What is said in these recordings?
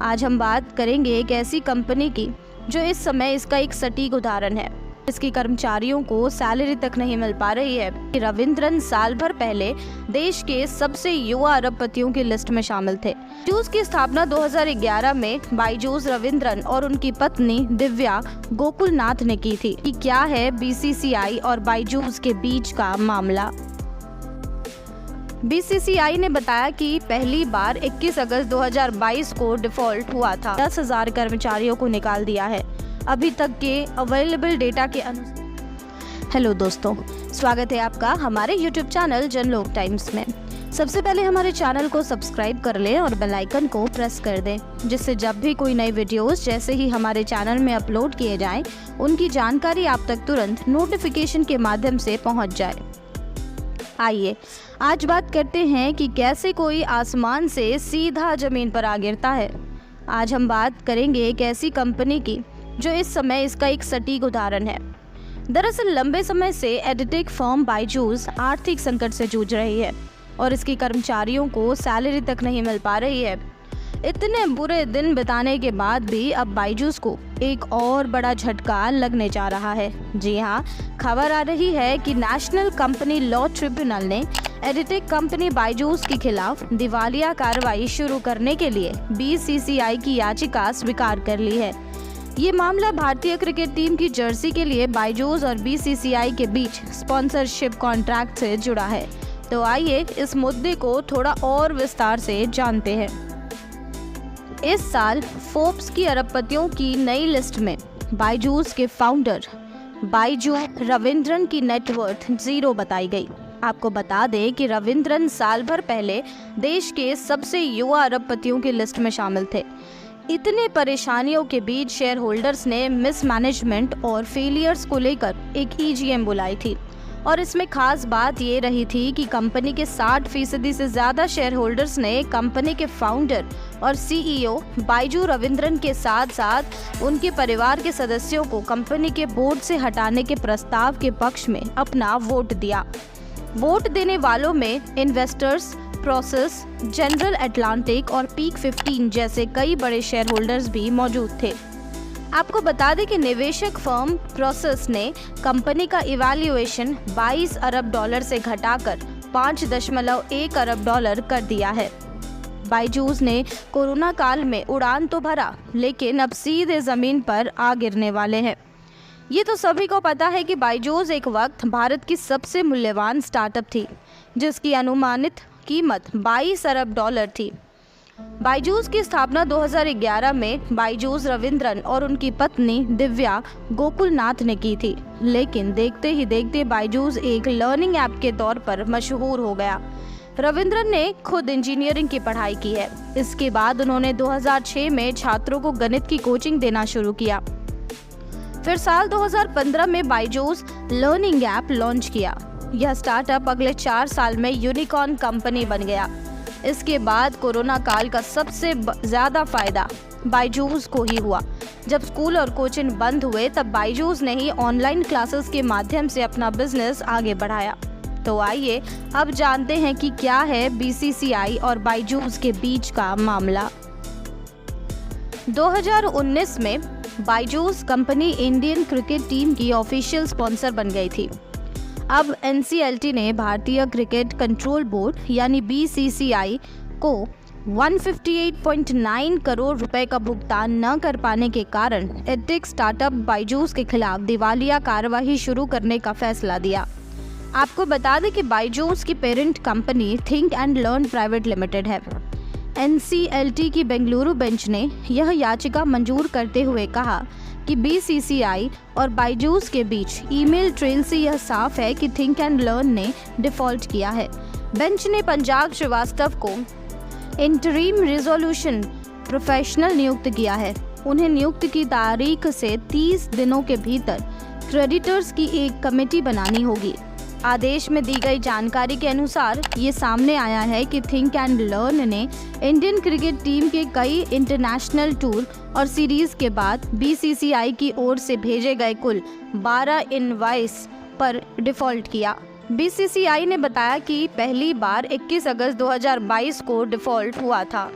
आज हम बात करेंगे एक ऐसी कंपनी की जो इस समय इसका एक सटीक उदाहरण है। इसके कर्मचारियों को सैलरी तक नहीं मिल पा रही है। रविंद्रन साल भर पहले देश के सबसे युवा अरबपतियों की लिस्ट में शामिल थे। बायजूस की स्थापना 2011 में बायजूस रविंद्रन और उनकी पत्नी दिव्या गोकुलनाथ ने की थी। कि क्या है बीसीसीआई और बायजूस के बीच का मामला। बीसीसीआई ने बताया कि पहली बार 21 अगस्त 2022 को डिफॉल्ट हुआ था। 10,000 कर्मचारियों को निकाल दिया है अभी तक के अवेलेबल डेटा के अनुसार। हेलो दोस्तों, स्वागत है आपका हमारे यूट्यूब चैनल जनलोक टाइम्स में। सबसे पहले हमारे चैनल को सब्सक्राइब कर लें और बेल आइकन को प्रेस कर दें, जिससे जब भी कोई नई वीडियोस जैसे ही हमारे चैनल में अपलोड किए जाएं, उनकी जानकारी आप तक तुरंत नोटिफिकेशन के माध्यम से पहुंच जाए। आइए आज बात करते हैं कि कैसे कोई आसमान से सीधा जमीन पर आ गिरता है। आज हम बात करेंगे एक ऐसी कंपनी की जो इस समय इसका एक सटीक उदाहरण है। दरअसल लंबे समय से एडिटेक फर्म बायजूस आर्थिक संकट से जूझ रही है और इसके कर्मचारियों को सैलरी तक नहीं मिल पा रही है। इतने बुरे दिन बिताने के बाद भी अब बायजूस को एक और बड़ा झटका लगने जा रहा है। जी हाँ, खबर आ रही है कि नेशनल कंपनी लॉ ट्रिब्यूनल ने एडिटेक कंपनी बायजूस के खिलाफ दिवालिया कार्रवाई शुरू करने के लिए बीसीसीआई की याचिका स्वीकार कर ली है। ये मामला भारतीय क्रिकेट टीम की जर्सी के लिए बायजूस और बीसीसीआई के बीच स्पॉन्सरशिप कॉन्ट्रैक्ट से जुड़ा है। तो आइए इस मुद्दे को थोड़ा और विस्तार से जानते हैं। इस साल फोर्ब्स की अरबपतियों की नई लिस्ट में बायजूस के फाउंडर बायजू रविंद्रन की नेटवर्थ 0 बताई गई। आपको बता दें कि रविंद्रन साल भर पहले देश के सबसे युवा अरबपतियों की लिस्ट में शामिल थे। इतने परेशानियों के बीच शेयर होल्डर्स ने मिसमैनेजमेंट और फेलियर्स को लेकर एक ईजीएम बुलाई थी और इसमें खास बात ये रही थी कि कंपनी के 60% से ज़्यादा शेयर होल्डर्स ने कंपनी के फाउंडर और सीईओ बायजू रविंद्रन के साथ साथ उनके परिवार के सदस्यों को कंपनी के बोर्ड से हटाने के प्रस्ताव के पक्ष में अपना वोट दिया। वोट देने वालों में इन्वेस्टर्स, प्रोसेस, जनरल अटलांटिक और पीक 15 जैसे कई बड़े शेयर होल्डर्स भी मौजूद थे। आपको बता दें कि निवेशक फर्म प्रोसेस ने कंपनी का इवैल्यूएशन 22 अरब डॉलर से घटाकर 5.1 अरब डॉलर कर दिया है। बायजूस ने कोरोना काल में उड़ान तो भरा, लेकिन अब सीधे जमीन पर आ गिरने वाले हैं। ये तो सभी को पता है कि बायजूस एक वक्त भारत की सबसे मूल्यवान स्टार्टअप थी, जिसकी अनुमानित कीमत 22 अरब डॉलर थी। बायजूस की स्थापना 2011 में बायजूस रविंद्रन और उनकी पत्नी दिव्या गोकुलनाथ ने की थी, लेकिन देखते ही देखते बायजूस एक लर्निंग ऐप के तौर पर मशहूर हो गया। रविंद्रन ने खुद इंजीनियरिंग की पढ़ाई की है। इसके बाद उन्होंने 2006 में छात्रों को गणित की कोचिंग देना शुरू किया। फिर साल 2015 में बायजूस लर्निंग ऐप लॉन्च किया। यह स्टार्टअप अगले 4 साल में यूनिकॉर्न कंपनी बन गया। इसके बाद कोरोना काल का सबसे ज़्यादा फायदा बायजूस को ही हुआ। जब स्कूल और कोचिंग बंद हुए तब बायजूस ने ही ऑनलाइन क्लासेस के माध्यम से अपना बिजनेस आगे बढ़ाया। तो आइए अब जानते हैं कि क्या है बीसीसीआई और बायजूस के बीच का मामला। 2019 में Byju's company Indian cricket team की ऑफिशियल स्पॉन्सर बन गई थी। अब एनसीएलटी ने भारतीय क्रिकेट कंट्रोल बोर्ड यानी बीसीसीआई को 158.9 करोड़ रुपए का भुगतान न कर पाने के कारण एडिटेक स्टार्टअप बायजूस के खिलाफ दिवालिया कार्रवाई शुरू करने का फैसला दिया। आपको बता दें कि बायजूस की parent company think and learn private limited है। एनसीएलटी की बेंगलुरु बेंच ने यह याचिका मंजूर करते हुए कहा कि बीसीसीआई और बायजूस के बीच ईमेल ट्रेल से यह साफ है कि थिंक एंड लर्न ने डिफॉल्ट किया है। बेंच ने पंजाब श्रीवास्तव को इंटरिम रिजोल्यूशन प्रोफेशनल नियुक्त किया है। उन्हें नियुक्त की तारीख से 30 दिनों के भीतर क्रेडिटर्स की एक कमेटी बनानी होगी। आदेश में दी गई जानकारी के अनुसार ये सामने आया है कि थिंक एंड लर्न ने इंडियन क्रिकेट टीम के कई इंटरनेशनल टूर और सीरीज के बाद बीसीसीआई की ओर से भेजे गए कुल 12 इनवॉइस पर डिफॉल्ट किया। बीसीसीआई ने बताया कि पहली बार 21 अगस्त 2022 को डिफॉल्ट हुआ था।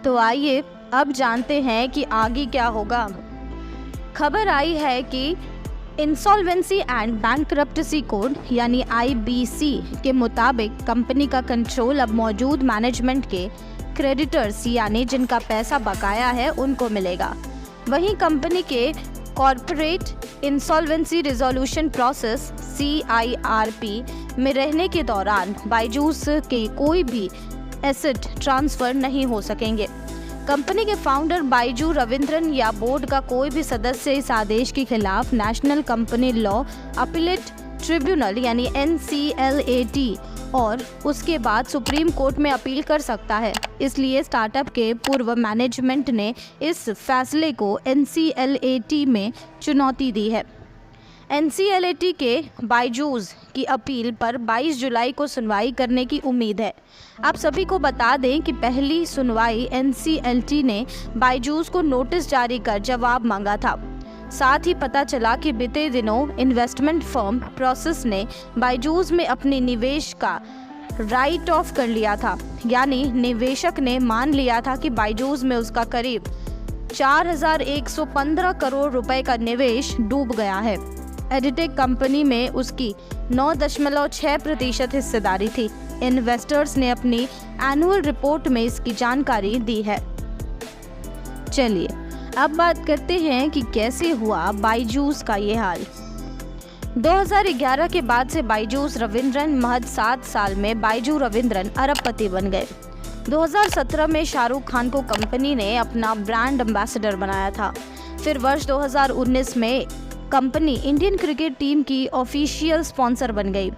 तो आइए अब जानते हैं कि आगे क्या होगा। खबर आई है कि इंसॉल्वेंसी एंड बैंकरप्टेसी कोड यानी IBC के मुताबिक कंपनी का कंट्रोल अब मौजूद मैनेजमेंट के क्रेडिटर्स यानी जिनका पैसा बकाया है उनको मिलेगा। वहीं कंपनी के corporate insolvency resolution process CIRP में रहने के दौरान बायजूस के कोई भी एसेट ट्रांसफर नहीं हो सकेंगे। कंपनी के फाउंडर बाइजू रविंद्रन या बोर्ड का कोई भी सदस्य इस आदेश के खिलाफ national company law appellate tribunal यानी NCLAT और उसके बाद सुप्रीम कोर्ट में अपील कर सकता है। इसलिए स्टार्टअप के पूर्व मैनेजमेंट ने इस फैसले को NCLAT में चुनौती दी है। NCLAT के बायजूस की अपील पर 22 जुलाई को सुनवाई करने की उम्मीद है। आप सभी को बता दें कि पहली सुनवाई NCLAT ने बायजूस को नोटिस जारी कर जवाब मांगा था। साथ ही पता चला कि बीते दिनों इन्वेस्टमेंट फर्म प्रोसेस ने बायजूस में अपने निवेश का राइट ऑफ कर लिया था, यानी निवेशक ने मान लिया था कि बायजूस में उसका करीब 4,115 करोड़ रुपए का निवेश डूब गया है। एडिटेक कंपनी में उसकी 9.6% हिस्सेदारी थी। इन्वेस्टर्स ने अपनी एनुअल रिपोर्ट में इसकी जानकारी दी है। चलिए अब बात करते हैं कि कैसे हुआ बायजूस का ये हाल। 2011 के बाद से बायजूस रविंद्रन महज 7 साल में बाइजू रविंद्रन अरबपति बन गए। 2017 में शाहरुख खान को कंपनी ने अपना ब्रांड एम्बेसडर बनाया था। फिर वर्ष 2019 में कंपनी इंडियन क्रिकेट टीम की ऑफिशियल स्पॉन्सर बन गई।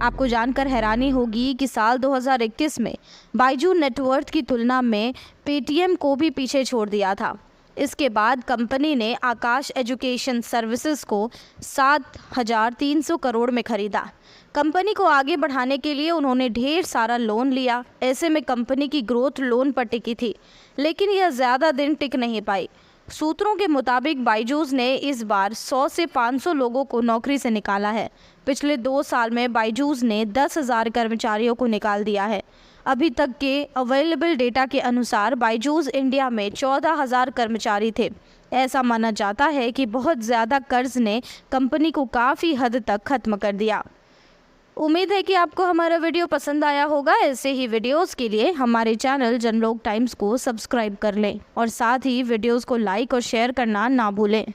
आपको जानकर हैरानी होगी कि साल 2021 में बाइजू नेटवर्थ की तुलना में पेटीएम को भी पीछे छोड़ दिया था। इसके बाद कंपनी ने आकाश एजुकेशन सर्विसेज को 7,300 करोड़ में खरीदा। कंपनी को आगे बढ़ाने के लिए उन्होंने ढेर सारा लोन लिया। ऐसे में कंपनी की ग्रोथ लोन पर टिकी थी, लेकिन यह ज़्यादा दिन टिक नहीं पाई। सूत्रों के मुताबिक बायजूस ने इस बार 100 से 500 लोगों को नौकरी से निकाला है। पिछले 2 साल में बायजूस ने 10,000 कर्मचारियों को निकाल दिया है। अभी तक के अवेलेबल डेटा के अनुसार बायजूस इंडिया में 14,000 कर्मचारी थे। ऐसा माना जाता है कि बहुत ज़्यादा कर्ज ने कंपनी को काफ़ी हद तक ख़त्म कर दिया। उम्मीद है कि आपको हमारा वीडियो पसंद आया होगा। ऐसे ही वीडियोस के लिए हमारे चैनल जनलोक टाइम्स को सब्सक्राइब कर लें और साथ ही वीडियोस को लाइक और शेयर करना ना भूलें।